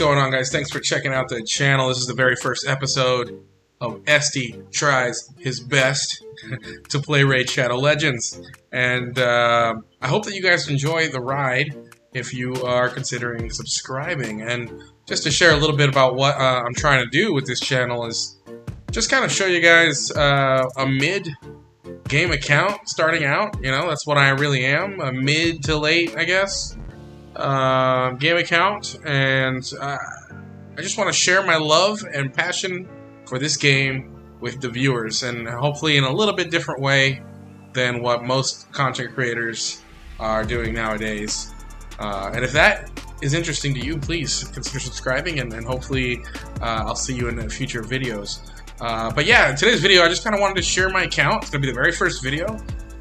going on, guys? Thanks for checking out the channel. This is the very first episode of Esty Tries His Best to play Raid Shadow Legends. And I hope that you guys enjoy the ride if you are considering subscribing. And just to share a little bit about what I'm trying to do with this channel is just kind of show you guys a mid-game account starting out. You know, that's what I really am, a mid to late, I guess, game account. And I just want to share my love and passion for this game with the viewers, and hopefully in a little bit different way than what most content creators are doing nowadays. And if that is interesting to you, please consider subscribing, and hopefully I'll see you in the future videos. But yeah, in today's video, I just kind of wanted to share my account. It's going to be the very first video,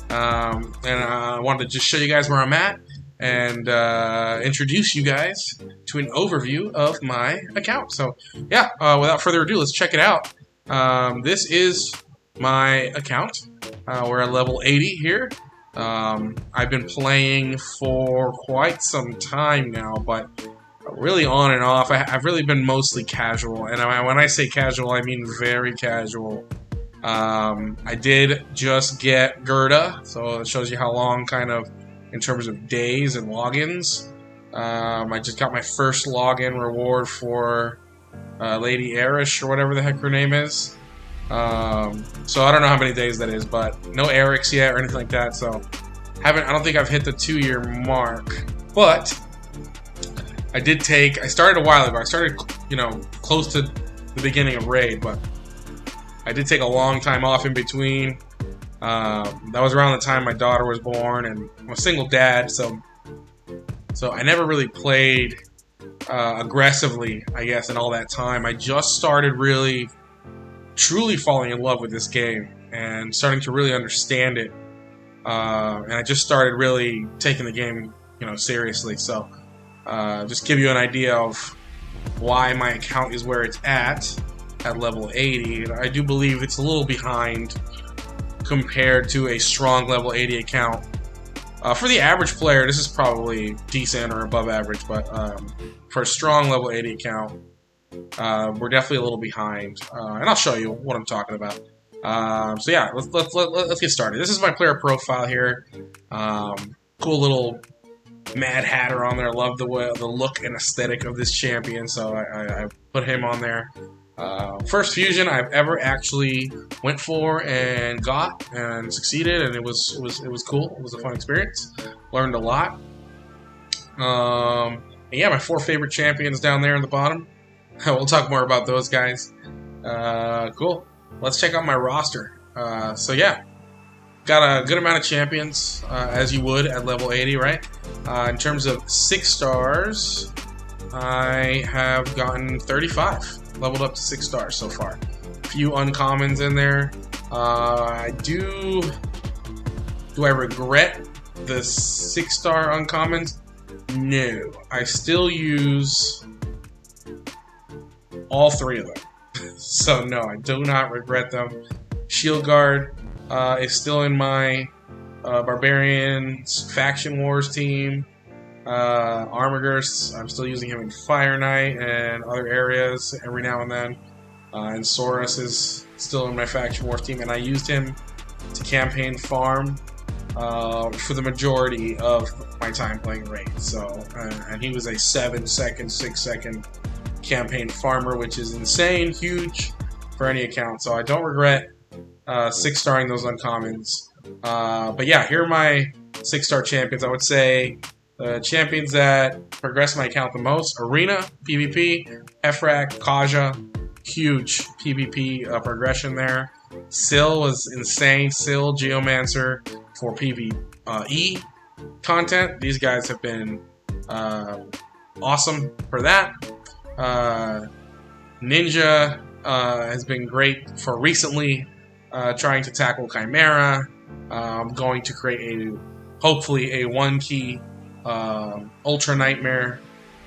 and I wanted to just show you guys where I'm at and introduce you guys to an overview of my account. So yeah, without further ado, let's check it out. This is my account. We're at level 80 here. I've been playing for quite some time now, but really on and off. I've really been mostly casual, and when I say casual, I mean very casual. I did just get Gerda, so it shows you how long kind of in terms of days and logins. I just got my first login reward for Lady Erish, or whatever the heck her name is. So I don't know how many days that is, but no Erics yet or anything like that. So I don't think I've hit the 2-year mark, but I started a while ago. I started, you know, close to the beginning of Raid, but I did take a long time off in between. That was around the time my daughter was born, and I'm a single dad, so I never really played aggressively, I guess, in all that time. I just started really, truly falling in love with this game and starting to really understand it, and I just started really taking the game, you know, seriously. So just give you an idea of why my account is where it's at level 80. I do believe it's a little behind compared to a strong level 80 account. For the average player, this is probably decent or above average, but for a strong level 80 account, we're definitely a little behind, and I'll show you what I'm talking about. So yeah, let's get started. This is my player profile here. Cool little Mad Hatter on there. Love the look and aesthetic of this champion, so I put him on there. First fusion I've ever actually went for and got and succeeded, and it was cool. It was a fun experience. Learned a lot. And yeah, my 4 favorite champions down there in the bottom. We'll talk more about those guys. Cool. Let's check out my roster. So yeah, got a good amount of champions, as you would at level 80, right? In terms of 6 stars, I have gotten 35. Leveled up to 6 stars so far. A few uncommons in there. Do I regret the 6-star uncommons? No. I still use all 3 of them. So no, I do not regret them. Shield Guard is still in my Barbarians Faction Wars team. Armagurst, I'm still using him in Fire Knight and other areas every now and then. And Saurus is still in my Faction Wars team, and I used him to campaign farm for the majority of my time playing Raid. So, and he was a 7-second, 6-second campaign farmer, which is insane, huge for any account. So I don't regret 6-starring those uncommons. But yeah, here are my 6-star champions. I would say the champions that progress my account the most: Arena, PvP, Efrak, Kaja, huge PvP progression there. Syl was insane. Syl, Geomancer for PvE content. These guys have been awesome for that. Ninja has been great for recently trying to tackle Chimera. I'm going to create hopefully a 1-key Ultra Nightmare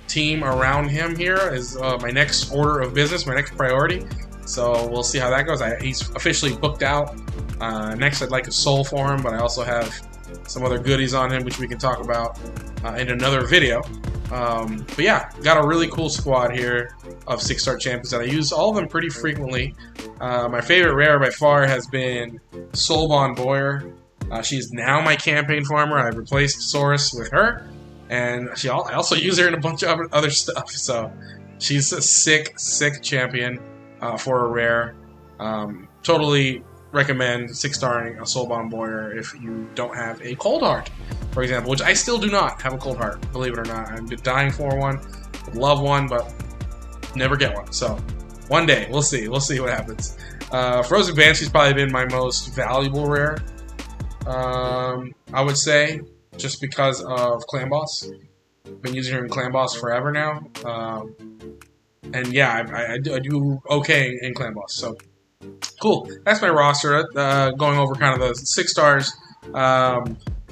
team around him. Here is my next order of business, my next priority. So we'll see how that goes. He's officially booked out. Next, I'd like a soul for him, but I also have some other goodies on him, which we can talk about in another video. But yeah, got a really cool squad here of 6-star champions, and I use all of them pretty frequently. My favorite rare by far has been Soulbon Boyer. She's now my campaign farmer. I've replaced Saurus with her, and I also use her in a bunch of other stuff. So she's a sick champion for a rare. Totally recommend 6-starring a Soulbon Boyer if you don't have a Cold Heart, for example, which I still do not have a Cold Heart, believe it or not. I've been dying for one, would love one, but never get one. So one day, we'll see what happens. Frozen Banshee's probably been my most valuable rare, I would say, just because of Clan Boss. I've been using her in Clan Boss forever now, and yeah, I do okay in Clan Boss, so cool. That's my roster. Going over kind of the 6 stars.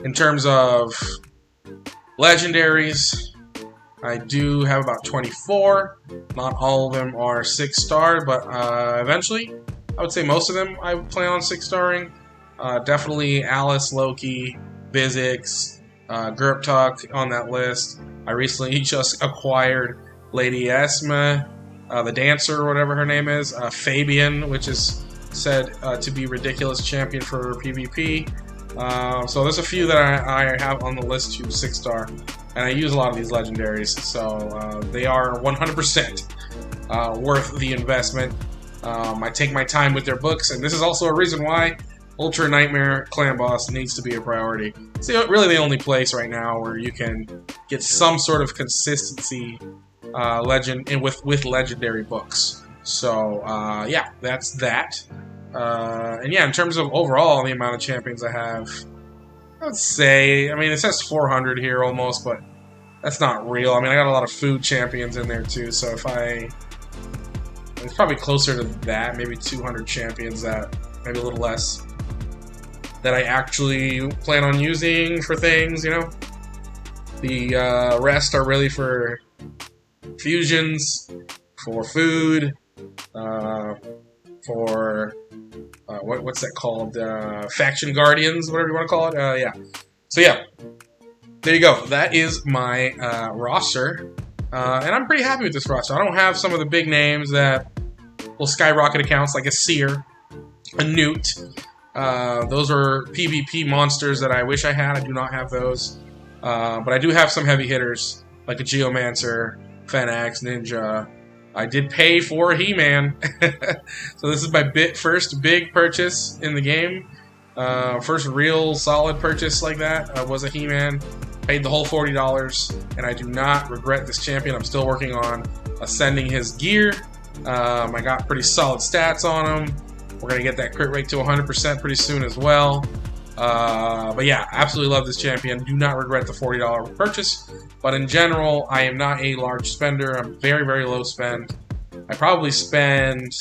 In terms of legendaries, I do have about 24. Not all of them are 6-star, but eventually, I would say most of them I plan on 6-starring. Definitely Alice, Loki, Bizix, Gurptuk on that list. I recently just acquired Lady Esma, the dancer, or whatever her name is, Fabian, which is said to be ridiculous champion for PvP. So there's a few that I have on the list to 6-star, and I use a lot of these legendaries, so they are 100% worth the investment. I take my time with their books, and this is also a reason why Ultra Nightmare Clan Boss needs to be a priority. It's really the only place right now where you can get some sort of consistency with legendary books. So yeah, that's that. And yeah, in terms of overall the amount of champions I have, I'd say, I mean, it says 400 here almost, but that's not real. I mean, I got a lot of food champions in there too, so it's probably closer to that, maybe 200 champions, that maybe a little less, that I actually plan on using for things, you know. The rest are really for fusions, for food, for what's that called? Faction Guardians, whatever you want to call it. Yeah. So yeah, there you go. That is my roster, and I'm pretty happy with this roster. I don't have some of the big names that will skyrocket accounts, like a Seer, a Newt. Those are PvP monsters that I wish I had. I do not have those, but I do have some heavy hitters like a Geomancer, Fenax, Ninja. I did pay for He-Man, so this is my first big purchase in the game. First real solid purchase like that was a He-Man. Paid the whole $40, and I do not regret this champion. I'm still working on ascending his gear. I got pretty solid stats on him. We're going to get that crit rate to 100% pretty soon as well. But yeah, absolutely love this champion. Do not regret the $40 purchase. But in general, I am not a large spender. I'm very, very low spend. I probably spend,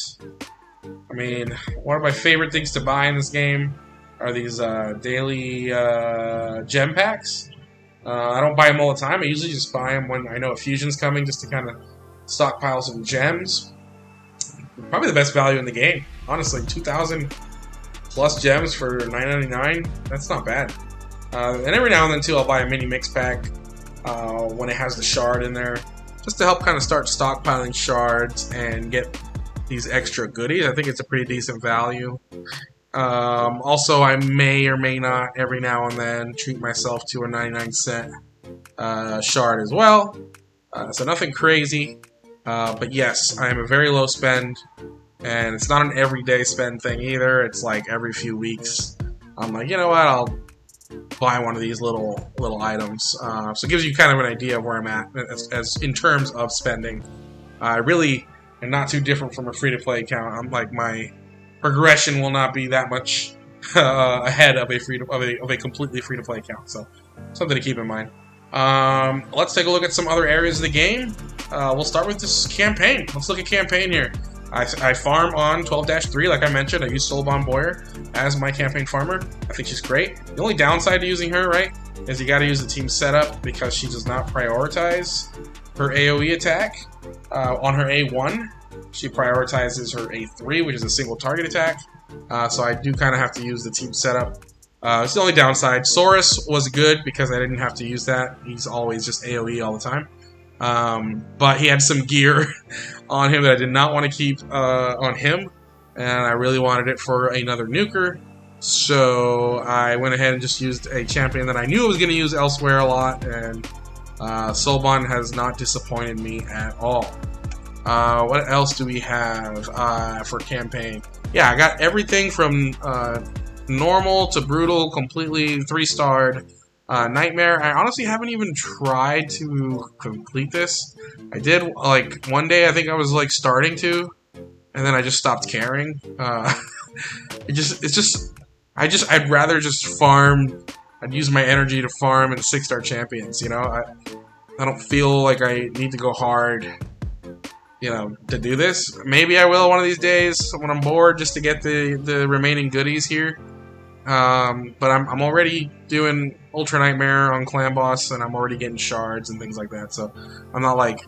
I mean, one of my favorite things to buy in this game are these daily gem packs. I don't buy them all the time. I usually just buy them when I know a fusion's coming, just to kind of stockpile some gems. Probably the best value in the game, honestly. 2,000 plus gems for $9.99. That's not bad. And every now and then too, I'll buy a mini mix pack when it has the shard in there, just to help kind of start stockpiling shards and get these extra goodies. I think it's a pretty decent value. Also, I may or may not every now and then treat myself to a 99-cent shard as well. So nothing crazy. But yes, I am a very low spend, and it's not an everyday spend thing either. It's like every few weeks, I'm like, you know what, I'll buy one of these little items. So it gives you kind of an idea of where I'm at as in terms of spending. I really am not too different from a free-to-play account. I'm like, my progression will not be that much ahead of a completely free-to-play account. So something to keep in mind. Let's take a look at some other areas of the game. We'll start with this campaign. Let's look at campaign here. I farm on 12-3, like I mentioned. I use Soulbon Boyer as my campaign farmer. I think she's great. The only downside to using her, right, is you got to use the team setup because she does not prioritize her AoE attack. On her A1, she prioritizes her A3, which is a single target attack. So I do kind of have to use the team setup. It's the only downside. Saurus was good because I didn't have to use that. He's always just AoE all the time. But he had some gear on him that I did not want to keep on him, and I really wanted it for another nuker. So I went ahead and just used a champion that I knew I was going to use elsewhere a lot, and Soulbon has not disappointed me at all. What else do we have for campaign? Yeah, I got everything from normal to brutal, completely 3-starred. Nightmare, I honestly haven't even tried to complete this. I did, like, one day I think I was, like, starting to, and then I just stopped caring. I'd rather just farm. I'd use my energy to farm and 6-star champions, you know? I don't feel like I need to go hard, you know, to do this. Maybe I will one of these days when I'm bored, just to get the remaining goodies here. But I'm already doing Ultra Nightmare on Clan Boss, and I'm already getting shards and things like that, so I'm not, like,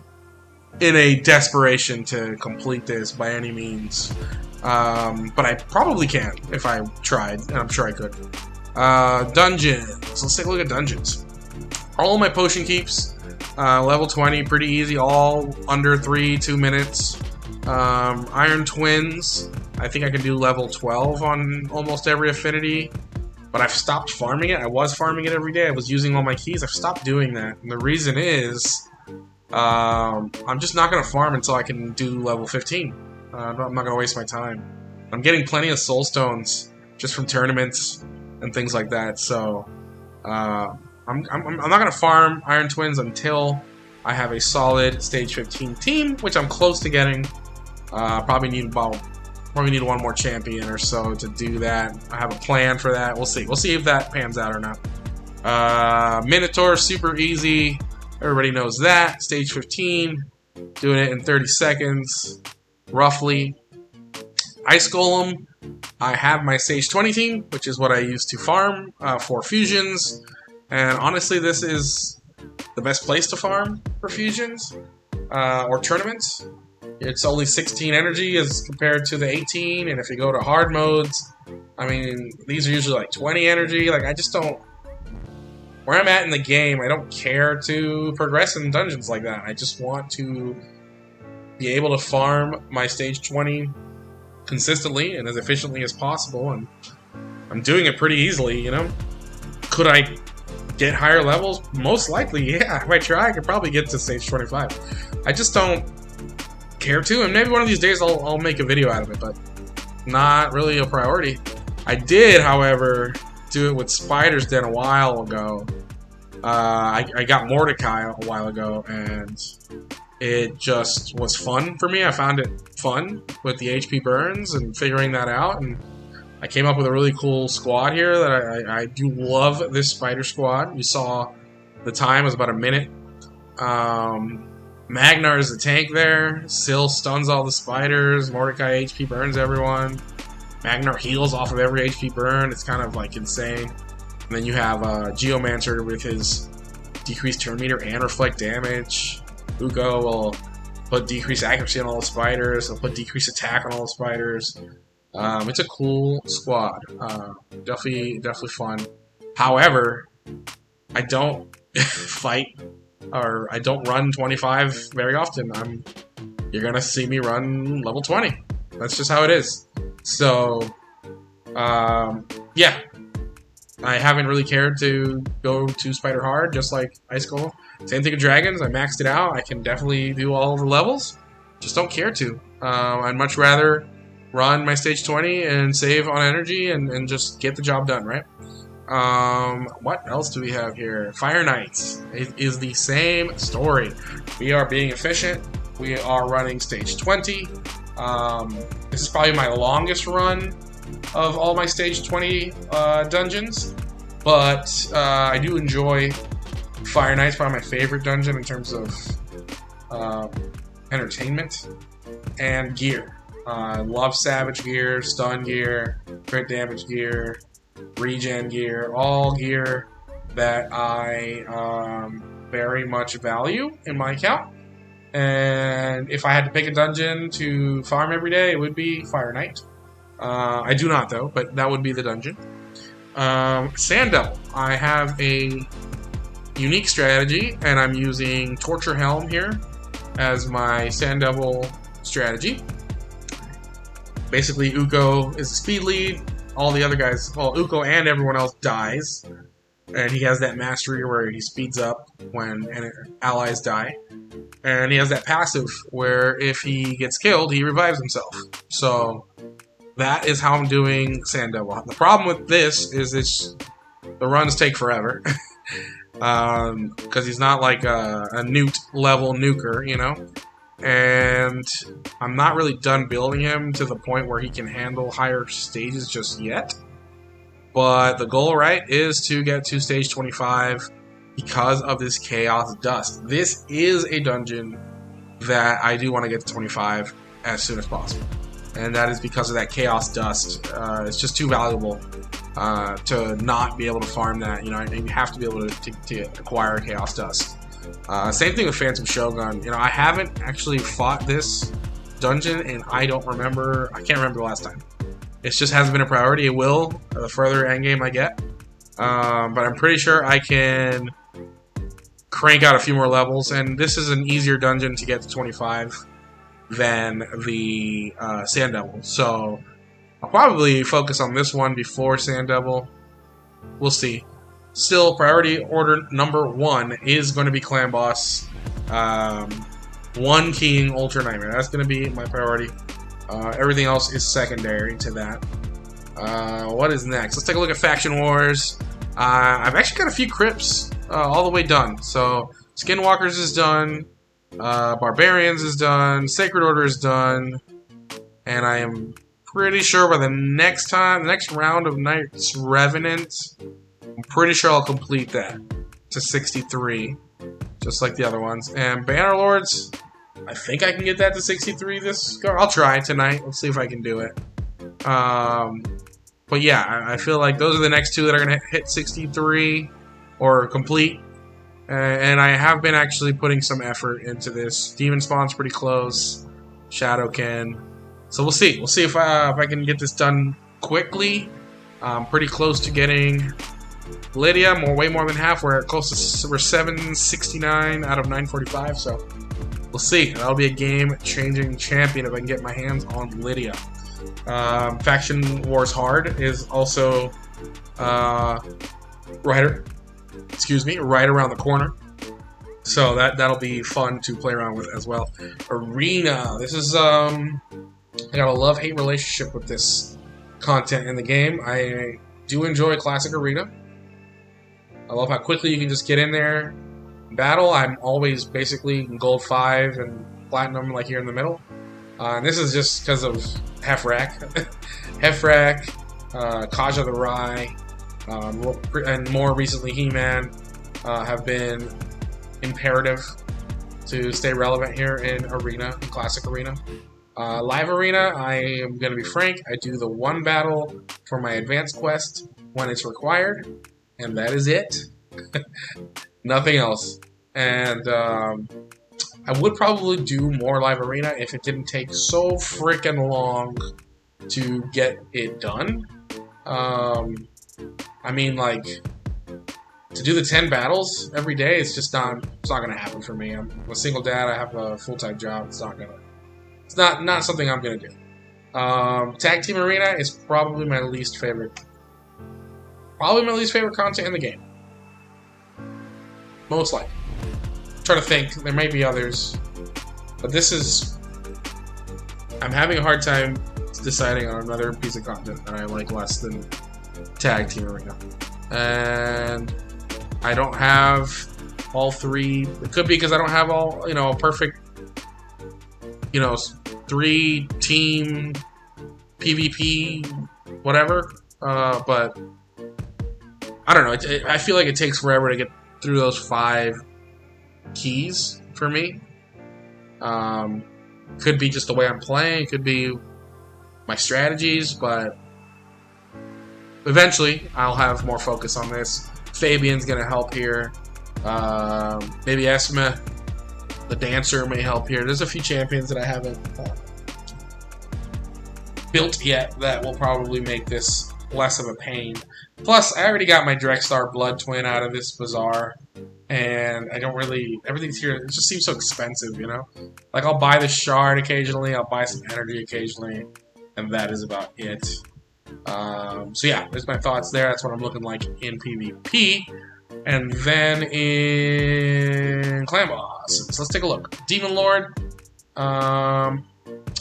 in a desperation to complete this by any means. But I probably can if I tried, and I'm sure I could. Dungeons. Let's take a look at dungeons. All of my potion keeps, level 20, pretty easy, all under 2 minutes. Iron Twins, I think I can do level 12 on almost every affinity, but I've stopped farming it. I was farming it every day. I was using all my keys. I've stopped doing that, and the reason is I'm just not going to farm until I can do level 15. I'm not going to waste my time. I'm getting plenty of soul stones just from tournaments and things like that, so I'm not going to farm Iron Twins until I have a solid stage 15 team, which I'm close to getting. Probably need one more champion or so to do that. I have a plan for that. We'll see. We'll see if that pans out or not. Minotaur, super easy. Everybody knows that. Stage 15, doing it in 30 seconds, roughly. Ice Golem, I have my Stage 20 team, which is what I use to farm for fusions. And honestly, this is the best place to farm for fusions or tournaments. It's only 16 energy as compared to the 18, and if you go to hard modes, I mean, these are usually like 20 energy. Like, I just don't... Where I'm at in the game, I don't care to progress in dungeons like that. I just want to be able to farm my stage 20 consistently and as efficiently as possible, and I'm doing it pretty easily, you know? Could I get higher levels? Most likely, yeah. If I try, I could probably get to stage 25. I just don't care to, and maybe one of these days I'll make a video out of it, but not really a priority. I did, however, do it with Spider's Den a while ago. I got Mordecai a while ago, and it just was fun for me. I found it fun with the HP burns and figuring that out, and I came up with a really cool squad here that I do love this Spider squad. You saw the time was about a minute. Magnar is the tank there. Syl stuns all the spiders. Mordecai HP burns everyone. Magnar heals off of every HP burn. It's kind of like insane. And then you have Geomancer with his decreased turn meter and reflect damage. Ugo will put decreased accuracy on all the spiders. He'll put decreased attack on all the spiders. It's a cool squad. Definitely fun. However, I don't fight, or I don't run 25 very often. You're gonna see me run level 20. That's just how it is. So, yeah. I haven't really cared to go to Spider hard, just like Ice Golem. Same thing with Dragons. I maxed it out. I can definitely do all the levels. Just don't care to. I'd much rather run my stage 20 and save on energy and just get the job done, right? What else do we have here? Fire Knights. It is the same story. We are being efficient. We are running stage 20. This is probably my longest run of all my stage 20 dungeons, but I do enjoy Fire Knights. Probably my favorite dungeon in terms of entertainment and gear. I love Savage gear, stun gear, crit damage gear, regen gear, all gear that I very much value in my account. And if I had to pick a dungeon to farm every day, it would be Fire Knight. I do not, though, but that would be the dungeon. Sand Devil. I have a unique strategy, and I'm using Torture Helm here as my Sand Devil strategy. Basically, Uko is the speed lead. All the other guys, well, Uko and everyone else dies. And he has that mastery where he speeds up when allies die. And he has that passive where if he gets killed, he revives himself. So that is how I'm doing Sand Devil. The problem with this is the runs take forever. Because he's not like a newt level nuker, you know? And I'm not really done building him to the point where he can handle higher stages just yet. But the goal, right, is to get to stage 25 because of this Chaos Dust. This is a dungeon that I do want to get to 25 as soon as possible. And that is because of that Chaos Dust. It's just too valuable to not be able to farm that. You know, you have to be able to acquire Chaos Dust. Same thing with Phantom Shogun. You know, I haven't actually fought this dungeon, and I can't remember the last time. It just hasn't been a priority. It will the further endgame I get. But I'm pretty sure I can crank out a few more levels, and this is an easier dungeon to get to 25 than the Sand Devil. So I'll probably focus on this one before Sand Devil. We'll see. Still, priority order number 1 is going to be Clan Boss. 1 keying Ultra Nightmare. That's going to be my priority. Everything else is secondary to that. What is next? Let's take a look at Faction Wars. I've actually got a few crypts all the way done. So Skinwalkers is done. Barbarians is done. Sacred Order is done. And I am pretty sure by the next round of Knights Revenant, I'm pretty sure I'll complete that to 63, just like the other ones. And Bannerlords, I think I can get that to 63 this go. I'll try tonight. Let's see if I can do it. But yeah, I feel like those are the next 2 that are going to hit 63 or complete. And I have been actually putting some effort into this. Demon Spawn's pretty close. Shadowkin. So we'll see. We'll see if I can get this done quickly. I'm pretty close to getting Lydia. Way more than half. We're close to 769 out of 945. So we'll see. That'll be a game-changing champion if I can get my hands on Lydia. Faction Wars Hard is also right around the corner. So that'll be fun to play around with as well. Arena. This is I got a love-hate relationship with this content in the game. I do enjoy Classic Arena. I love how quickly you can just get in there, battle. I'm always basically Gold 5 and Platinum, like here in the middle. And this is just because of Hefrak. Hefrak, Kaja the Rye, and more recently He-Man have been imperative to stay relevant here in Arena, in Classic Arena. Live Arena, I am going to be frank, I do the 1 battle for my advanced quest when it's required, and that is it. Nothing else. And I would probably do more Live Arena if it didn't take so freaking long to get it done. I mean, like, to do the 10 battles every day, it's not gonna happen for me. I'm a single dad, I have a full-time job, it's not something I'm gonna do. Tag Team Arena is probably my least favorite content in the game. Most likely. I'm trying to think, there may be others, but I'm having a hard time deciding on another piece of content that I like less than Tag Team Arena. And I don't have all 3. It could be because I don't have all, a perfect, 3-team PvP, whatever. But I don't know. I feel like it takes forever to get through those 5 keys for me. Could be just the way I'm playing. It could be my strategies, but eventually I'll have more focus on this. Fabian's gonna help here. Maybe Esma, the dancer, may help here. There's a few champions that I haven't built yet that will probably make this less of a pain. Plus, I already got my Drexstar Blood Twin out of this bazaar, and I don't really, everything's here, it just seems so expensive, you know? Like, I'll buy the shard occasionally, I'll buy some energy occasionally, and that is about it. So yeah, there's my thoughts there. That's what I'm looking like in PvP. And then in Clan Boss, so let's take a look. Demon Lord, I'm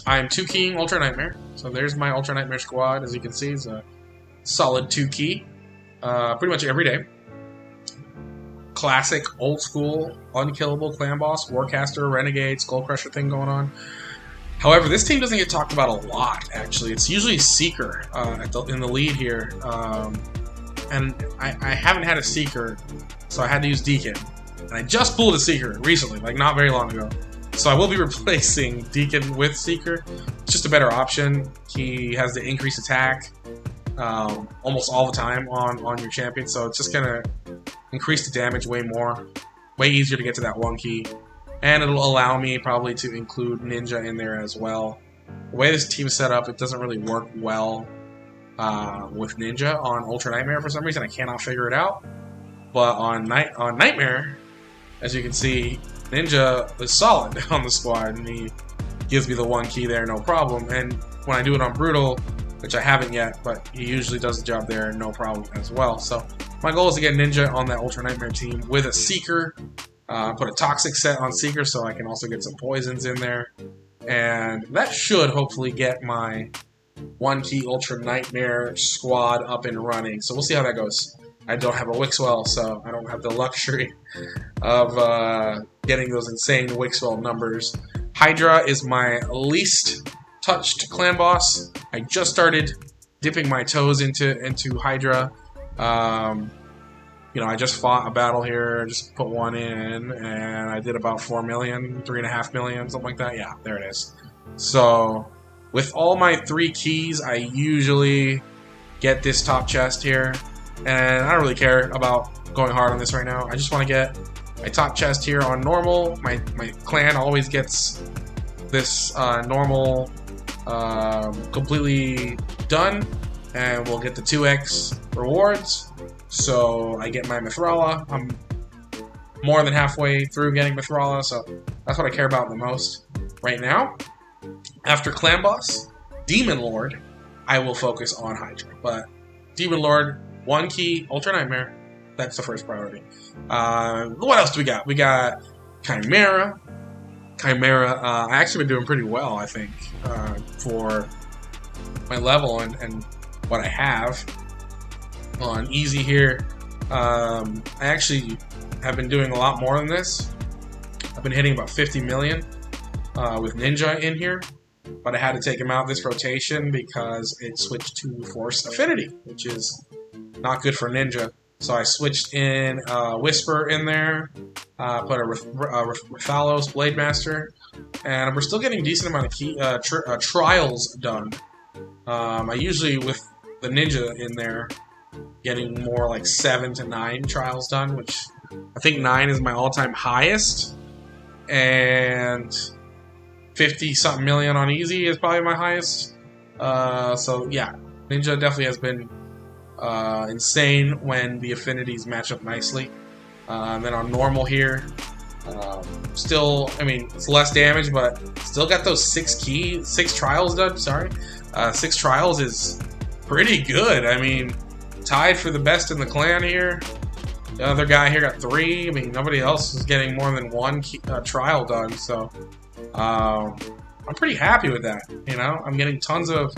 2-keying Ultra Nightmare. So there's my Ultra Nightmare squad. As you can see, it's a solid 2-key. Pretty much every day. Classic, old school, unkillable Clan Boss, Warcaster, Renegade, Skullcrusher thing going on. However, this team doesn't get talked about a lot, actually. It's usually Seeker in the lead here. And I haven't had a Seeker, so I had to use Deacon. And I just pulled a Seeker recently, like not very long ago. So I will be replacing Deacon with Seeker. It's just a better option. He has the increased attack almost all the time on your champion, so it's just going to increase the damage way more. Way easier to get to that 1 key. And it'll allow me probably to include Ninja in there as well. The way this team is set up, it doesn't really work well with Ninja on Ultra Nightmare for some reason. I cannot figure it out. But on Nightmare, as you can see, Ninja is solid on the squad, and he gives me the 1 key there, no problem. And when I do it on Brutal, which I haven't yet, but he usually does the job there, no problem as well. So my goal is to get Ninja on that Ultra Nightmare team with a Seeker. Put a Toxic set on Seeker so I can also get some poisons in there. And that should hopefully get my 1-key Ultra Nightmare squad up and running. So we'll see how that goes. I don't have a Wixwell, so I don't have the luxury of getting those insane Wixwell numbers. Hydra is my least touched Clan Boss. I just started dipping my toes into Hydra. You know, I just fought a battle here, just put one in, and I did about 4 million, 3.5 million, something like that. Yeah, there it is. So, with all my 3 keys, I usually get this top chest here, and I don't really care about going hard on this right now. I just want to get my top chest here on normal. My clan always gets this normal completely done, and we'll get the 2x rewards. So I get my Mithrala. I'm more than halfway through getting Mithrala, so that's what I care about the most right now. After Clan Boss, Demon Lord, I will focus on Hydra. But Demon Lord, 1 key, Ultra Nightmare, that's the first priority. What else do we got? We got Chimera. I actually been doing pretty well, I think, for my level and what I have. On easy here, I actually have been doing a lot more than this. I've been hitting about 50 million with Ninja in here, but I had to take him out this rotation because it switched to Force Affinity, which is not good for Ninja. So I switched in Whisper in there, put a Rathalos Blade Master, and we're still getting a decent amount of trials done. I usually, with the Ninja in there, getting more like 7 to 9 trials done, which I think 9 is my all-time highest, and 50-something million on easy is probably my highest. So yeah, Ninja definitely has been insane when the affinities match up nicely. And then on normal here, still, I mean, it's less damage, but still got those 6 trials done. Sorry, 6 trials is pretty good. I mean, tied for the best in the clan here. The other guy here got 3. I mean, nobody else is getting more than 1 trial done, so I'm pretty happy with that. You know, I'm getting tons of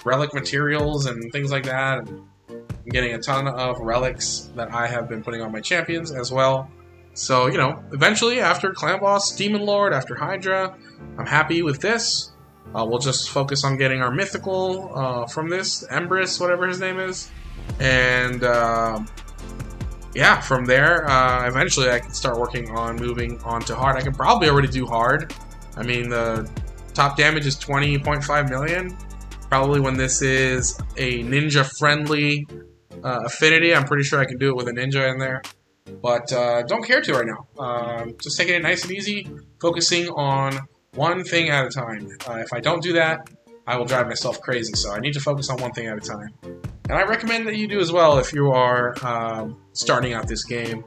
relic materials and things like that, and I'm getting a ton of relics that I have been putting on my champions as well. So, you know, eventually after Clan Boss, Demon Lord, after Hydra, I'm happy with this. We'll just focus on getting our mythical from this, Empress, whatever his name is. And yeah, from there, eventually I can start working on moving on to hard. I can probably already do hard. I mean, the top damage is 20.5 million. Probably when this is a ninja-friendly affinity, I'm pretty sure I can do it with a ninja in there. But don't care to right now. Just taking it nice and easy, focusing on one thing at a time. If I don't do that, I will drive myself crazy. So I need to focus on one thing at a time. And I recommend that you do as well if you are starting out this game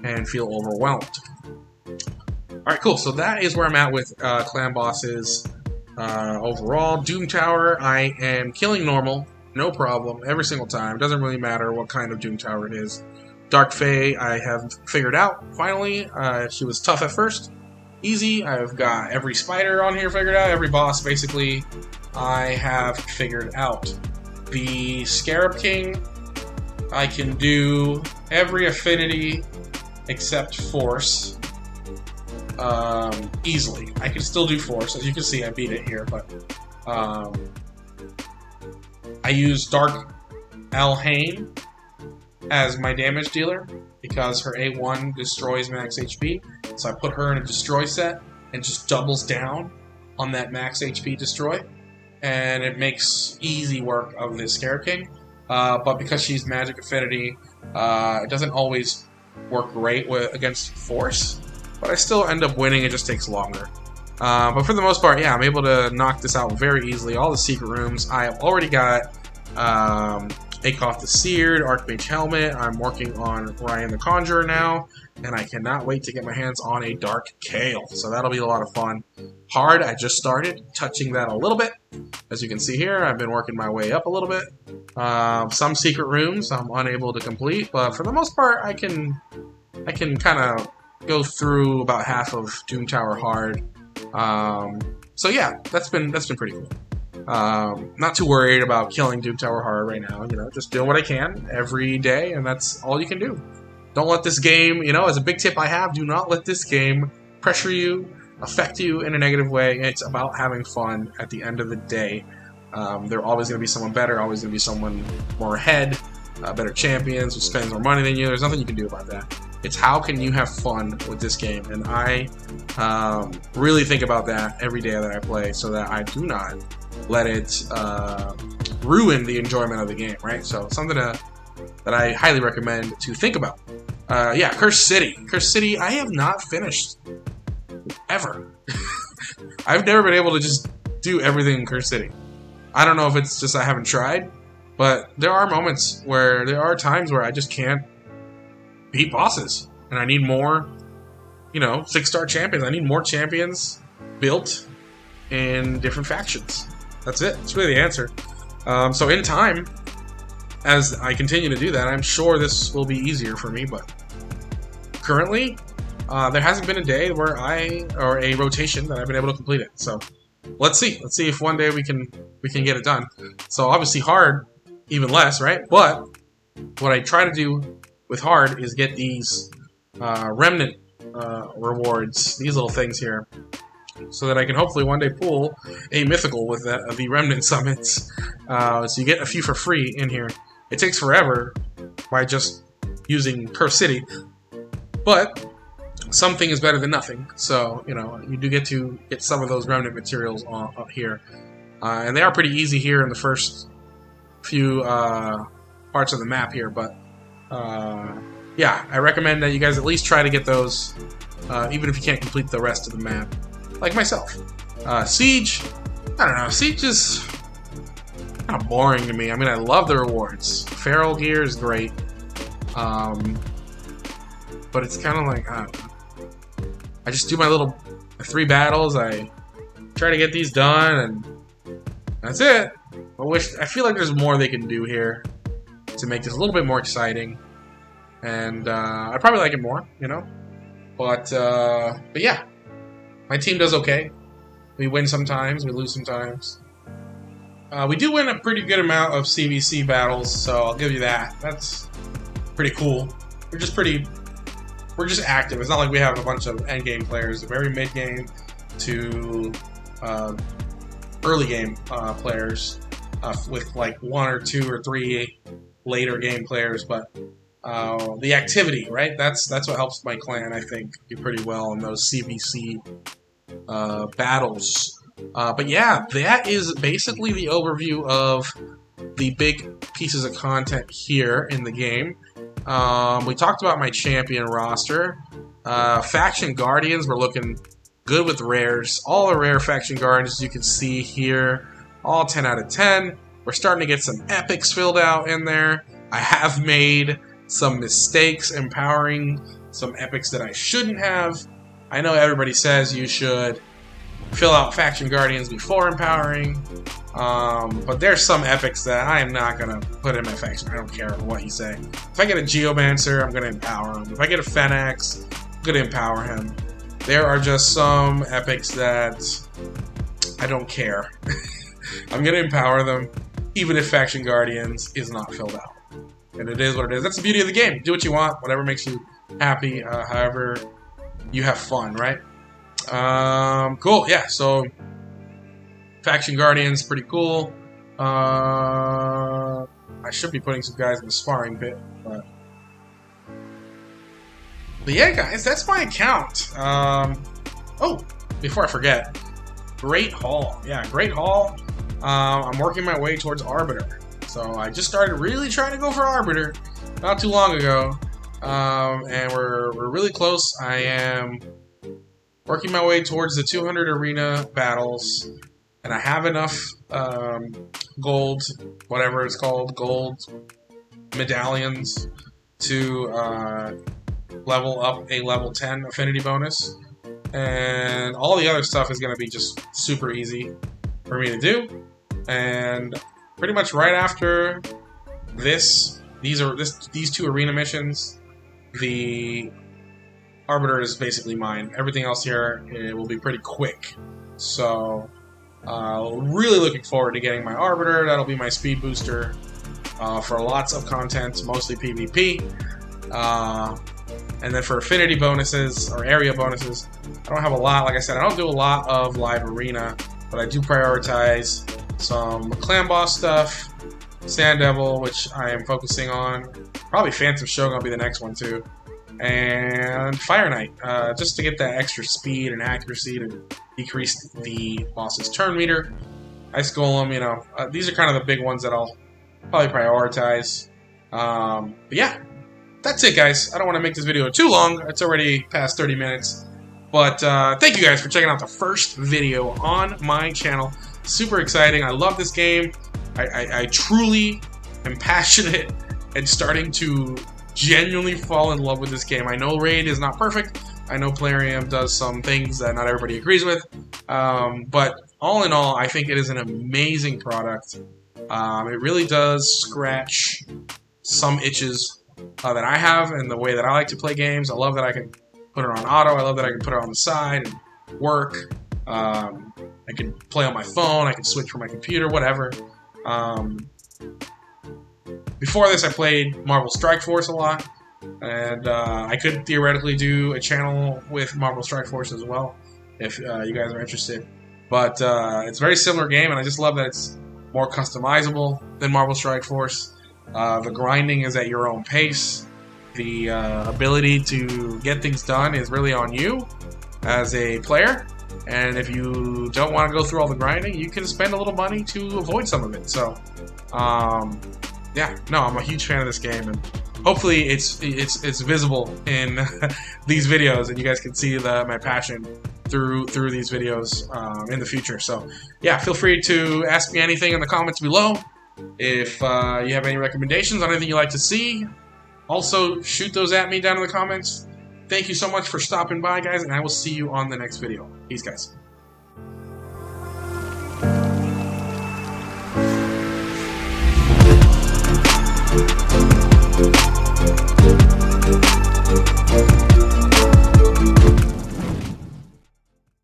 and feel overwhelmed. Alright, cool. So that is where I'm at with clan bosses overall. Doom Tower, I am killing normal, no problem, every single time. Doesn't really matter what kind of Doom Tower it is. Dark Fae, I have figured out, finally. She was tough at first. Easy. I've got every spider on here figured out. Every boss, basically, I have figured out. The Scarab King, I can do every affinity except Force easily. I can still do Force. As you can see, I beat it here, but I use Dark Alhain as my damage dealer because her A1 destroys max HP. So I put her in a destroy set and just doubles down on that max HP destroy, and it makes easy work of this Scarab King. But because she's magic affinity, it doesn't always work great against Force, but I still end up winning. It just takes longer. But for the most part, yeah, I'm able to knock this out very easily. All the secret rooms, I have already got Akoth the Seared, Archmage Helmet. I'm working on Ryan the Conjurer now, and I cannot wait to get my hands on a Dark Kale. So that'll be a lot of fun. Hard, I just started touching that a little bit. As you can see here, I've been working my way up a little bit. Some secret rooms I'm unable to complete, but for the most part, I can kind of go through about half of Doom Tower hard. So yeah, that's been pretty cool. Not too worried about killing Doom Tower hard right now. You know, just doing what I can every day, and that's all you can do. Don't let this game, you know, as a big tip I have, do not let this game pressure you, affect you in a negative way. It's about having fun at the end of the day. There's always going to be someone better, always going to be someone more ahead, better champions who spends more money than you. There's nothing you can do about that. It's how can you have fun with this game, and I really think about that every day that I play so that I do not let it ruin the enjoyment of the game, right? So something that I highly recommend to think about. Yeah, Cursed City. Cursed City, I have not finished. Ever. I've never been able to just do everything in Cursed City. I don't know if it's just I haven't tried, but there are moments where there are times where I just can't beat bosses. And I need more, you know, 6-star champions. I need more champions built in different factions. That's it. That's really the answer. So in time, as I continue to do that, I'm sure this will be easier for me, but currently, there hasn't been a day where or a rotation that I've been able to complete it. So let's see. Let's see if one day we can get it done. So obviously hard, even less, right? But what I try to do with hard is get these remnant rewards, these little things here, so that I can hopefully one day pull a mythical with the remnant summits. So you get a few for free in here. It takes forever by just using Cursed City, but something is better than nothing. So, you know, you do get to get some of those remnant materials up here. And they are pretty easy here in the first few parts of the map here, but yeah, I recommend that you guys at least try to get those, even if you can't complete the rest of the map, like myself. Siege, I don't know, Siege is kind of boring to me. I mean, I love the rewards. Feral gear is great, but it's kind of like, I don't know. I just do my 3 battles, I try to get these done, and that's it. I feel like there's more they can do here to make this a little bit more exciting, and I'd probably like it more, you know. But yeah, my team does okay. We win sometimes, we lose sometimes. We do win a pretty good amount of CVC battles, so I'll give you that. That's pretty cool. We're just active. It's not like we have a bunch of endgame players. They're very mid-game to early game players with like 1 or 2 or 3 later game players. But the activity, right? That's what helps my clan, I think, do pretty well in those CVC battles. But yeah, that is basically the overview of the big pieces of content here in the game. We talked about my champion roster. Faction Guardians, we're looking good with rares. All the rare Faction Guardians you can see here, all 10 out of 10. We're starting to get some epics filled out in there. I have made some mistakes empowering some epics that I shouldn't have. I know everybody says you should fill out Faction Guardians before empowering, but there's some epics that I am not going to put in my faction. I don't care what you say. If I get a Geomancer, I'm going to empower him. If I get a Fennex, I'm going to empower him. There are just some epics that I don't care. I'm going to empower them, even if Faction Guardians is not filled out. And it is what it is. That's the beauty of the game. Do what you want, whatever makes you happy, however you have fun, right? Cool, yeah, so Faction Guardians, pretty cool. I should be putting some guys in the sparring pit, but yeah, guys, that's my account. Oh, before I forget, Great Hall. Yeah, Great Hall. I'm working my way towards Arbiter. So I just started really trying to go for Arbiter not too long ago. And we're really close. I am working my way towards the 200 arena battles, and I have enough gold, whatever it's called, gold medallions to level up a level 10 affinity bonus. And all the other stuff is going to be just super easy for me to do. And pretty much right after these two arena missions, the Arbiter is basically mine. Everything else here, it will be pretty quick. So, really looking forward to getting my Arbiter. That'll be my speed booster for lots of content, mostly PvP. And then for affinity bonuses, or area bonuses, I don't have a lot. Like I said, I don't do a lot of live arena, but I do prioritize some clan boss stuff, Sand Devil, which I am focusing on. Probably Phantom Shogun will be the next one too. And Fire Knight, just to get that extra speed and accuracy to decrease the boss's turn meter. Ice Golem, you know, these are kind of the big ones that I'll probably prioritize. But yeah, that's it, guys. I don't want to make this video too long. It's already past 30 minutes. But thank you guys for checking out the first video on my channel. Super exciting. I love this game. I truly am passionate and starting to genuinely fall in love with this game. I know Raid is not perfect. I know Plarium does some things that not everybody agrees with. But all in all, I think it is an amazing product. It really does scratch some itches that I have and the way that I like to play games. I love that I can put it on auto. I love that I can put it on the side and work. I can play on my phone. I can switch from my computer, whatever. Before this, I played Marvel Strike Force a lot, and I could theoretically do a channel with Marvel Strike Force as well, if you guys are interested. But it's a very similar game, and I just love that it's more customizable than Marvel Strike Force. The grinding is at your own pace. The ability to get things done is really on you as a player. And if you don't want to go through all the grinding, you can spend a little money to avoid some of it. So, yeah, no, I'm a huge fan of this game, and hopefully it's visible in these videos, and you guys can see my passion through these videos in the future. So, yeah, feel free to ask me anything in the comments below. If you have any recommendations on anything you'd like to see, also shoot those at me down in the comments. Thank you so much for stopping by, guys, and I will see you on the next video. Peace, guys.